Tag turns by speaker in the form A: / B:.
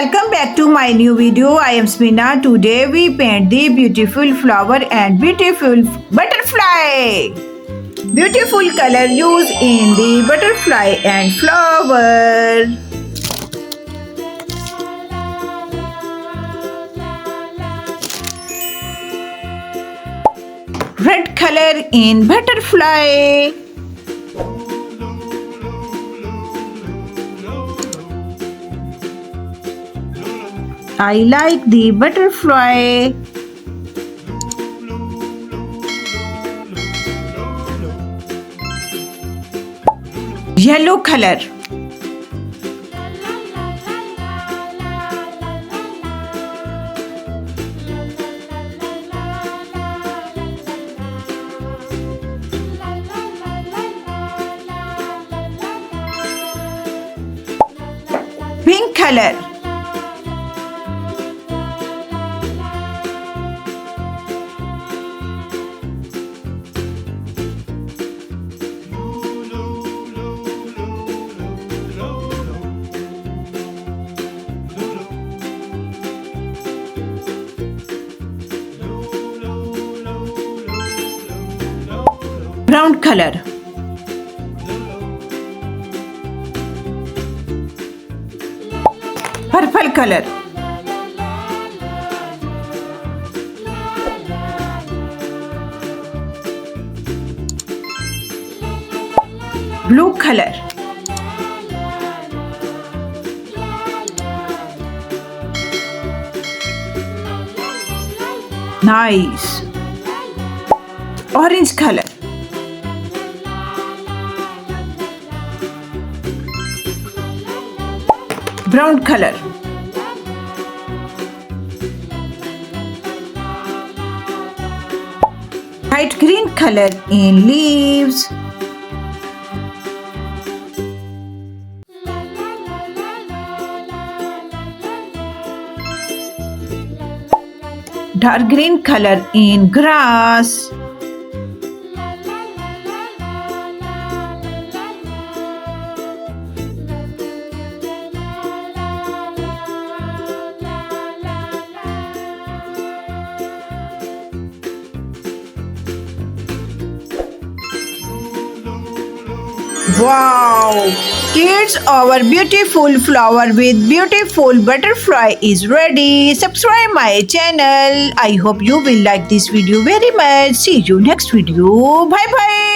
A: welcome back to my new video. I am Samina. Today we paint the beautiful flower and beautiful butterfly. Beautiful color used in the butterfly and flower. Red color in butterfly. I like the butterfly. Yellow color. Pink color. Brown color. Purple color. Blue color. Nice. Orange color. Brown color. Light green color in leaves. Dark green color in grass. Wow! Kids, our beautiful flower with beautiful butterfly is ready. Subscribe my channel. I hope you will like this video very much. See you next video. Bye bye.